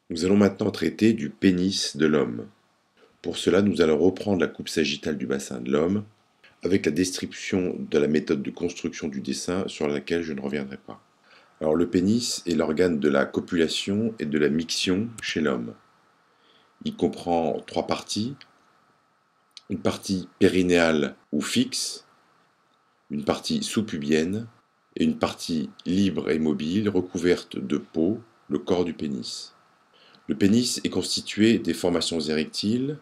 Nous allons maintenant traiter du pénis de l'homme. Pour cela, nous allons reprendre la coupe sagittale du bassin de l'homme, avec la description de la méthode de construction du dessin sur laquelle je ne reviendrai pas. Alors le pénis est l'organe de la copulation et de la miction chez l'homme. Il comprend trois parties: une partie périnéale ou fixe, une partie sous-pubienne et une partie libre et mobile recouverte de peau, le corps du pénis. Le pénis est constitué des formations érectiles,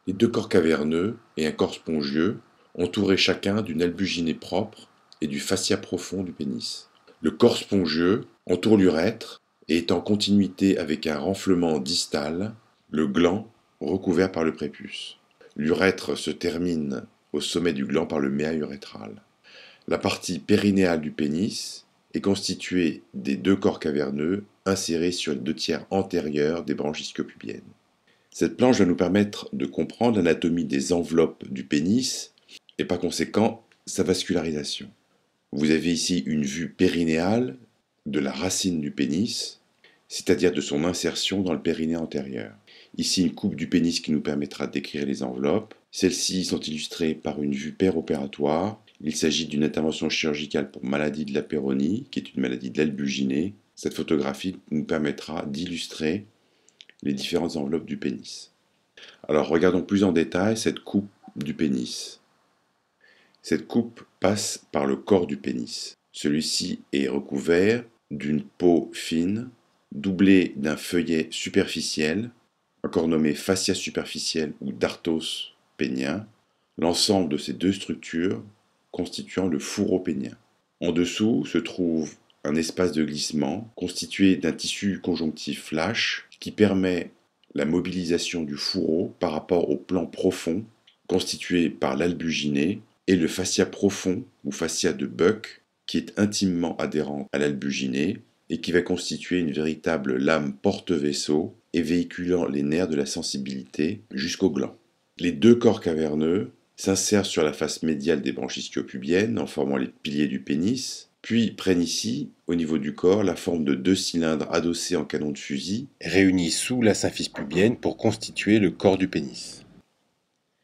les deux corps caverneux et un corps spongieux, entourés chacun d'une albuginée propre et du fascia profond du pénis. Le corps spongieux entoure l'urètre et est en continuité avec un renflement distal, le gland recouvert par le prépuce. L'urètre se termine au sommet du gland par le méa urétral. La partie périnéale du pénis est constituée des deux corps caverneux insérés sur les deux tiers antérieurs des branches ischiopubiennes. Cette planche va nous permettre de comprendre l'anatomie des enveloppes du pénis et par conséquent sa vascularisation. Vous avez ici une vue périnéale de la racine du pénis, c'est-à-dire de son insertion dans le périnée antérieur. Ici une coupe du pénis qui nous permettra de décrire les enveloppes. Celles-ci sont illustrées par une vue péropératoire. Il s'agit d'une intervention chirurgicale pour maladie de la péronie, qui est une maladie de l'albuginée. Cette photographie nous permettra d'illustrer les différentes enveloppes du pénis. Alors regardons plus en détail cette coupe du pénis. Cette coupe passe par le corps du pénis. Celui-ci est recouvert d'une peau fine, doublée d'un feuillet superficiel, encore nommé fascia superficiel ou dartos pénien, l'ensemble de ces deux structures constituant le fourreau pénien. En dessous se trouve un espace de glissement constitué d'un tissu conjonctif lâche qui permet la mobilisation du fourreau par rapport au plan profond constitué par l'albuginée et le fascia profond ou fascia de Buck qui est intimement adhérent à l'albuginée et qui va constituer une véritable lame porte-vaisseau et véhiculant les nerfs de la sensibilité jusqu'au gland. Les deux corps caverneux s'insèrent sur la face médiale des branches ischiopubiennes en formant les piliers du pénis, puis prennent ici, au niveau du corps, la forme de deux cylindres adossés en canon de fusil, réunis sous la symphyse pubienne pour constituer le corps du pénis.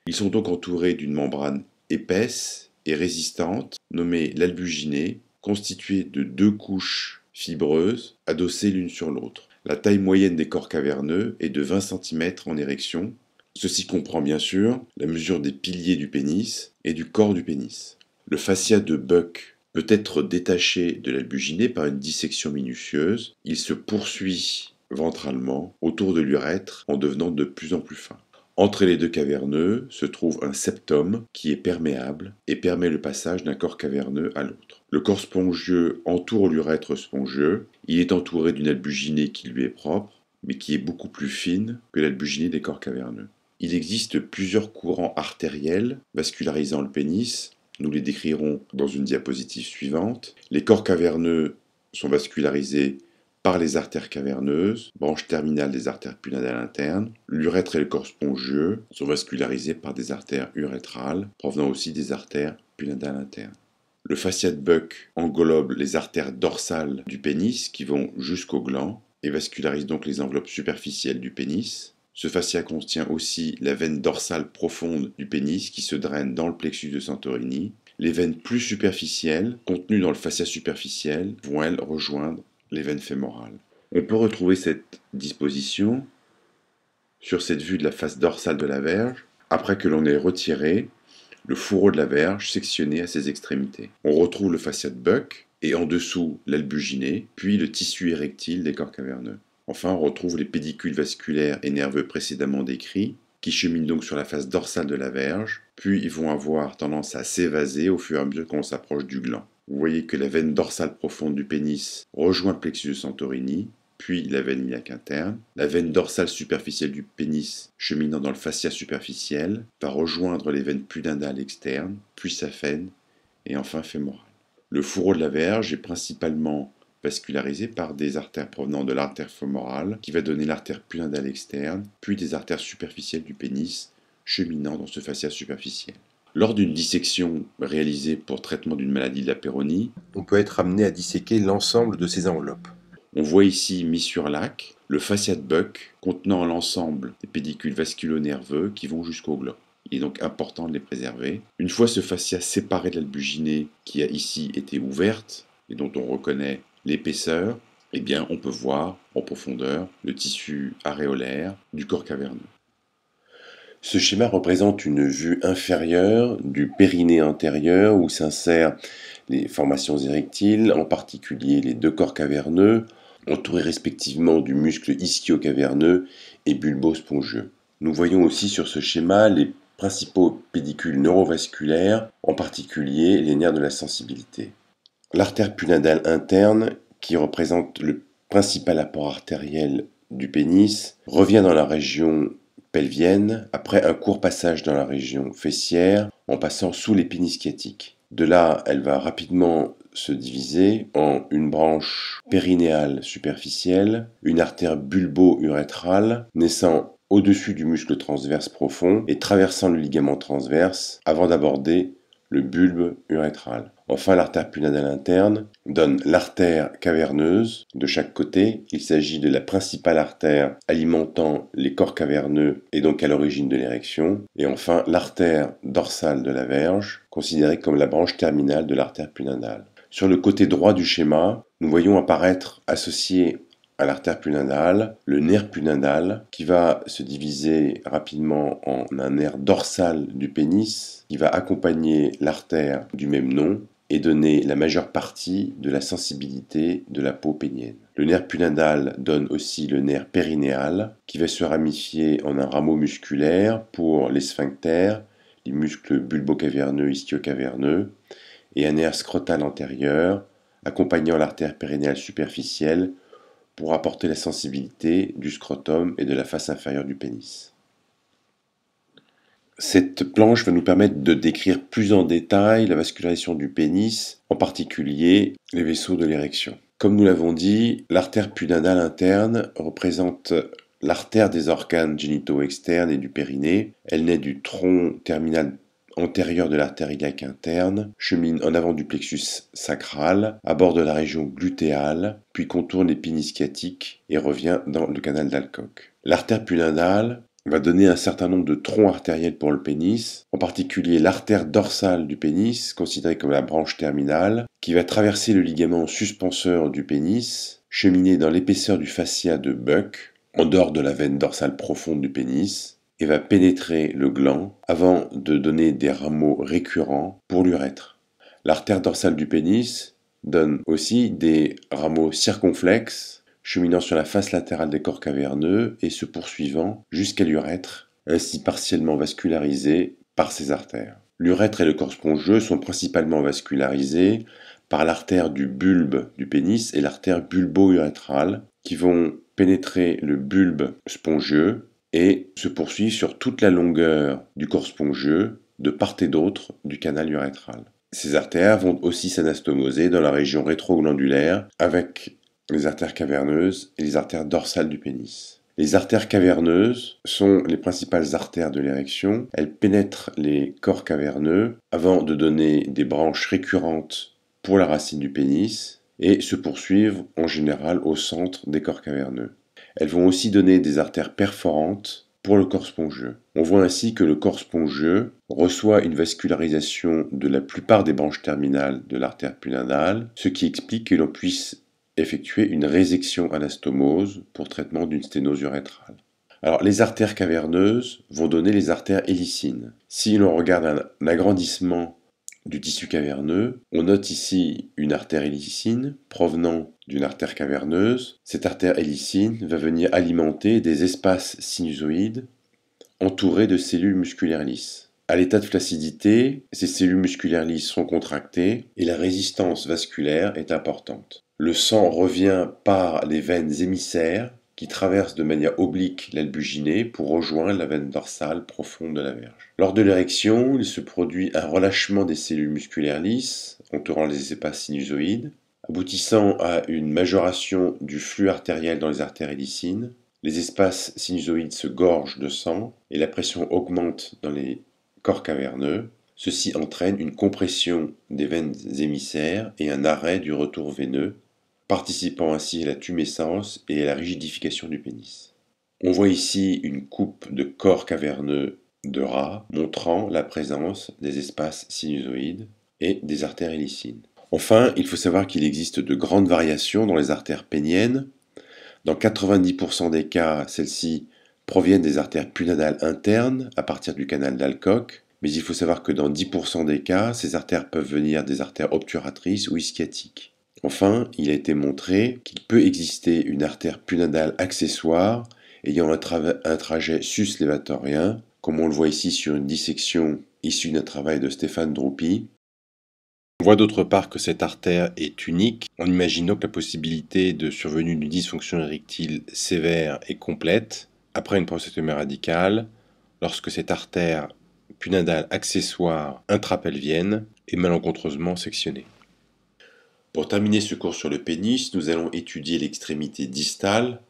Ils sont donc entourés d'une membrane épaisse et résistante, nommée l'albuginée, constituée de deux couches fibreuses adossées l'une sur l'autre. La taille moyenne des corps caverneux est de 20 cm en érection. Ceci comprend bien sûr la mesure des piliers du pénis et du corps du pénis. Le fascia de Buck peut être détaché de l'albuginée par une dissection minutieuse. Il se poursuit ventralement autour de l'urètre en devenant de plus en plus fin. Entre les deux caverneux se trouve un septum qui est perméable et permet le passage d'un corps caverneux à l'autre. Le corps spongieux entoure l'urètre spongieux. Il est entouré d'une albuginée qui lui est propre, mais qui est beaucoup plus fine que l'albuginée des corps caverneux. Il existe plusieurs courants artériels vascularisant le pénis. Nous les décrirons dans une diapositive suivante. Les corps caverneux sont vascularisés par les artères caverneuses, branche terminale des artères punadales internes. L'urètre et le corps spongieux sont vascularisés par des artères urétrales, provenant aussi des artères punadales internes. Le fascia de Buck englobe les artères dorsales du pénis qui vont jusqu'au gland et vascularise donc les enveloppes superficielles du pénis. Ce fascia contient aussi la veine dorsale profonde du pénis qui se draine dans le plexus de Santorini. Les veines plus superficielles, contenues dans le fascia superficiel, vont elles rejoindre les veines fémorales. On peut retrouver cette disposition sur cette vue de la face dorsale de la verge, après que l'on ait retiré le fourreau de la verge sectionné à ses extrémités. On retrouve le fascia de Buck et en dessous l'albuginée, puis le tissu érectile des corps caverneux. Enfin, on retrouve les pédicules vasculaires et nerveux précédemment décrits, qui cheminent donc sur la face dorsale de la verge, puis ils vont avoir tendance à s'évaser au fur et à mesure qu'on s'approche du gland. Vous voyez que la veine dorsale profonde du pénis rejoint le plexus de Santorini, puis la veine iliaque interne. La veine dorsale superficielle du pénis, cheminant dans le fascia superficiel, va rejoindre les veines pudendales externes, puis saphène, et enfin fémorale. Le fourreau de la verge est principalement vascularisé par des artères provenant de l'artère fémorale, qui va donner l'artère pudendale externe, puis des artères superficielles du pénis, cheminant dans ce fascia superficiel. Lors d'une dissection réalisée pour traitement d'une maladie de la péronie, on peut être amené à disséquer l'ensemble de ces enveloppes. On voit ici mis sur lac le fascia de Buck contenant l'ensemble des pédicules vasculo-nerveux qui vont jusqu'au gland. Il est donc important de les préserver. Une fois ce fascia séparé de l'albuginée qui a ici été ouverte et dont on reconnaît l'épaisseur, eh bien on peut voir en profondeur le tissu aréolaire du corps caverneux. Ce schéma représente une vue inférieure du périnée antérieur où s'insèrent les formations érectiles, en particulier les deux corps caverneux, entourés respectivement du muscle ischio-caverneux et bulbo-spongieux. Nous voyons aussi sur ce schéma les principaux pédicules neurovasculaires, en particulier les nerfs de la sensibilité. L'artère punadale interne, qui représente le principal apport artériel du pénis, revient dans la région pelvienne après un court passage dans la région fessière en passant sous l'épine sciatique. De là, elle va rapidement se diviser en une branche périnéale superficielle, une artère bulbo-urétrale naissant au-dessus du muscle transverse profond et traversant le ligament transverse avant d'aborder le bulbe urétral. Enfin, l'artère punadale interne donne l'artère caverneuse de chaque côté. Il s'agit de la principale artère alimentant les corps caverneux et donc à l'origine de l'érection. Et enfin, l'artère dorsale de la verge, considérée comme la branche terminale de l'artère punadale. Sur le côté droit du schéma, nous voyons apparaître associé à l'artère punadale, le nerf punadal, qui va se diviser rapidement en un nerf dorsal du pénis, qui va accompagner l'artère du même nom et donner la majeure partie de la sensibilité de la peau pénienne. Le nerf punadal donne aussi le nerf périnéal, qui va se ramifier en un rameau musculaire pour les sphincters, les muscles bulbo-caverneux, ischio-caverneux, et un nerf scrotal antérieur, accompagnant l'artère périnéale superficielle, pour apporter la sensibilité du scrotum et de la face inférieure du pénis. Cette planche va nous permettre de décrire plus en détail la vascularisation du pénis, en particulier les vaisseaux de l'érection. Comme nous l'avons dit, l'artère punadale interne représente l'artère des organes génitaux externes et du périnée. Elle naît du tronc terminal antérieure de l'artère iliaque interne, chemine en avant du plexus sacral, aborde la région glutéale, puis contourne l'épine sciatique et revient dans le canal d'Alcock. L'artère punadale va donner un certain nombre de troncs artériels pour le pénis, en particulier l'artère dorsale du pénis, considérée comme la branche terminale, qui va traverser le ligament suspenseur du pénis, cheminer dans l'épaisseur du fascia de Buck, en dehors de la veine dorsale profonde du pénis, et va pénétrer le gland avant de donner des rameaux récurrents pour l'urètre. L'artère dorsale du pénis donne aussi des rameaux circonflexes cheminant sur la face latérale des corps caverneux et se poursuivant jusqu'à l'urètre, ainsi partiellement vascularisé par ces artères. L'urètre et le corps spongieux sont principalement vascularisés par l'artère du bulbe du pénis et l'artère bulbo-urétrale qui vont pénétrer le bulbe spongieux et se poursuit sur toute la longueur du corps spongieux, de part et d'autre du canal urétral. Ces artères vont aussi s'anastomoser dans la région rétroglandulaire avec les artères caverneuses et les artères dorsales du pénis. Les artères caverneuses sont les principales artères de l'érection. Elles pénètrent les corps caverneux avant de donner des branches récurrentes pour la racine du pénis et se poursuivent en général au centre des corps caverneux. Elles vont aussi donner des artères perforantes pour le corps spongieux. On voit ainsi que le corps spongieux reçoit une vascularisation de la plupart des branches terminales de l'artère punadale, ce qui explique que l'on puisse effectuer une résection anastomose pour traitement d'une sténose urétrale. Alors, les artères caverneuses vont donner les artères hélicines. Si l'on regarde un agrandissement du tissu caverneux, on note ici une artère hélicine provenant d'une artère caverneuse. Cette artère hélicine va venir alimenter des espaces sinusoïdes entourés de cellules musculaires lisses. À l'état de flaccidité, ces cellules musculaires lisses sont contractées et la résistance vasculaire est importante. Le sang revient par les veines émissaires qui traverse de manière oblique l'albuginée pour rejoindre la veine dorsale profonde de la verge. Lors de l'érection, il se produit un relâchement des cellules musculaires lisses entourant les espaces sinusoïdes, aboutissant à une majoration du flux artériel dans les artères hélicines. Les espaces sinusoïdes se gorgent de sang et la pression augmente dans les corps caverneux. Ceci entraîne une compression des veines émissaires et un arrêt du retour veineux participant ainsi à la tumescence et à la rigidification du pénis. On voit ici une coupe de corps caverneux de rat montrant la présence des espaces sinusoïdes et des artères hélicines. Enfin, il faut savoir qu'il existe de grandes variations dans les artères péniennes. Dans 90% des cas, celles-ci proviennent des artères punadales internes à partir du canal d'Alcock, mais il faut savoir que dans 10% des cas, ces artères peuvent venir des artères obturatrices ou ischiatiques. Enfin, il a été montré qu'il peut exister une artère punadale accessoire ayant un trajet sus-lévatorien, comme on le voit ici sur une dissection issue d'un travail de Stéphane Droupi. On voit d'autre part que cette artère est unique, en imaginant que la possibilité de survenue d'une dysfonction érectile sévère et complète, après une prostatectomie radicale, lorsque cette artère punadale accessoire intrapelvienne est malencontreusement sectionnée. Pour terminer ce cours sur le pénis, nous allons étudier l'extrémité distale,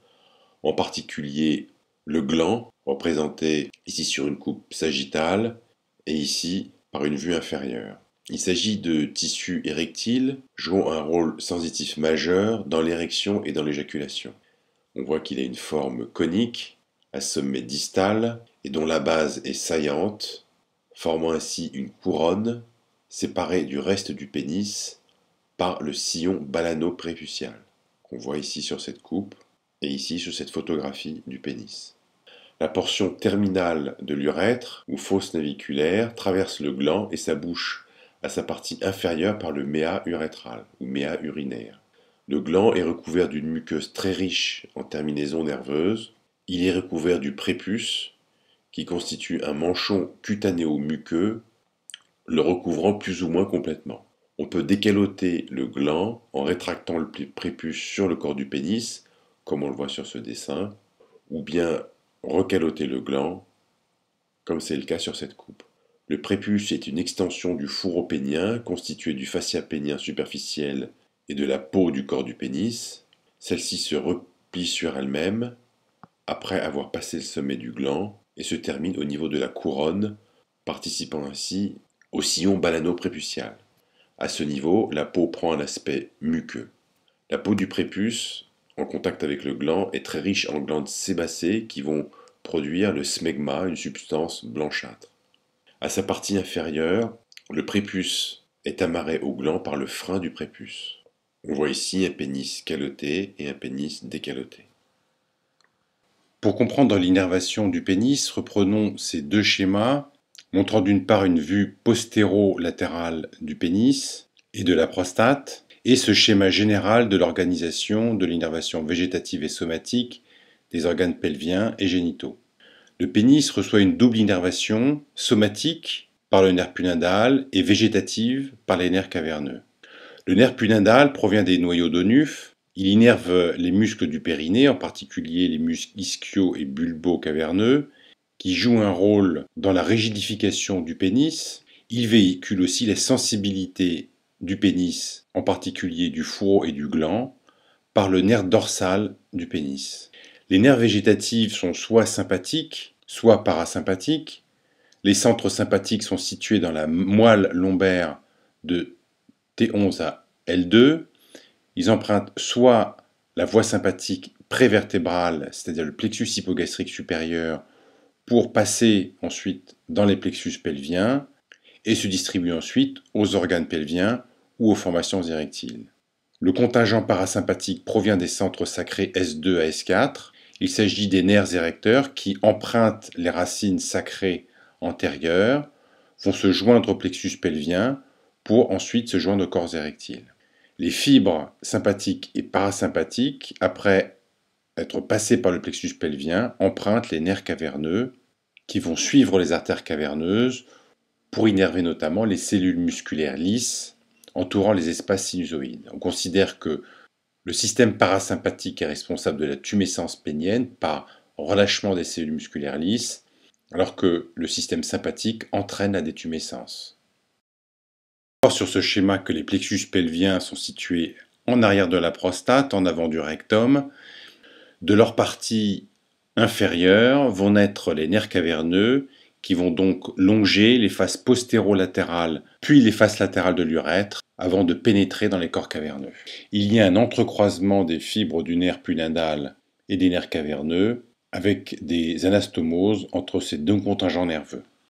en particulier le gland, représenté ici sur une coupe sagittale et ici par une vue inférieure. Il s'agit de tissus érectiles jouant un rôle sensitif majeur dans l'érection et dans l'éjaculation. On voit qu'il a une forme conique, à sommet distal, et dont la base est saillante, formant ainsi une couronne séparée du reste du pénis par le sillon balano-prépucial, qu'on voit ici sur cette coupe et ici sur cette photographie du pénis. La portion terminale de l'urètre, ou fosse naviculaire, traverse le gland et sa bouche à sa partie inférieure par le méa urétral ou méa urinaire. Le gland est recouvert d'une muqueuse très riche en terminaisons nerveuses. Il est recouvert du prépuce, qui constitue un manchon cutanéo-muqueux, le recouvrant plus ou moins complètement. On peut décaloter le gland en rétractant le prépuce sur le corps du pénis, comme on le voit sur ce dessin, ou bien recaloter le gland, comme c'est le cas sur cette coupe. Le prépuce est une extension du fourreau pénien constitué du fascia pénien superficiel et de la peau du corps du pénis. Celle-ci se replie sur elle-même après avoir passé le sommet du gland et se termine au niveau de la couronne, participant ainsi au sillon balano-prépucial. À ce niveau, la peau prend un aspect muqueux. La peau du prépuce, en contact avec le gland, est très riche en glandes sébacées qui vont produire le smegma, une substance blanchâtre. À sa partie inférieure, le prépuce est amarré au gland par le frein du prépuce. On voit ici un pénis caloté et un pénis décaloté. Pour comprendre l'innervation du pénis, reprenons ces deux schémas, montrant d'une part une vue postéro-latérale du pénis et de la prostate, et ce schéma général de l'organisation de l'innervation végétative et somatique des organes pelviens et génitaux. Le pénis reçoit une double innervation somatique par le nerf punadal et végétative par les nerfs caverneux. Le nerf punadal provient des noyaux d'Onuf. Il innerve les muscles du périnée, en particulier les muscles ischio et bulbo-caverneux, qui jouent un rôle dans la rigidification du pénis. Il véhicule aussi la sensibilité du pénis, en particulier du fourreau et du gland, par le nerf dorsal du pénis. Les nerfs végétatifs sont soit sympathiques, soit parasympathiques. Les centres sympathiques sont situés dans la moelle lombaire de T11 à L2. Ils empruntent soit la voie sympathique prévertébrale, c'est-à-dire le plexus hypogastrique supérieur, pour passer ensuite dans les plexus pelviens et se distribuer ensuite aux organes pelviens ou aux formations érectiles. Le contingent parasympathique provient des centres sacrés S2 à S4. Il s'agit des nerfs érecteurs qui empruntent les racines sacrées antérieures, vont se joindre au plexus pelvien pour ensuite se joindre aux corps érectiles. Les fibres sympathiques et parasympathiques, après être passées par le plexus pelvien, empruntent les nerfs caverneux qui vont suivre les artères caverneuses pour innerver notamment les cellules musculaires lisses entourant les espaces sinusoïdes. On considère que le système parasympathique est responsable de la tumescence pénienne par relâchement des cellules musculaires lisses, alors que le système sympathique entraîne la détumescence. On voit sur ce schéma que les plexus pelviens sont situés en arrière de la prostate, en avant du rectum. De leur partie inférieure vont naître les nerfs caverneux qui vont donc longer les faces postérolatérales puis les faces latérales de l'urètre avant de pénétrer dans les corps caverneux. Il y a un entrecroisement des fibres du nerf pudendal et des nerfs caverneux avec des anastomoses entre ces deux contingents nerveux.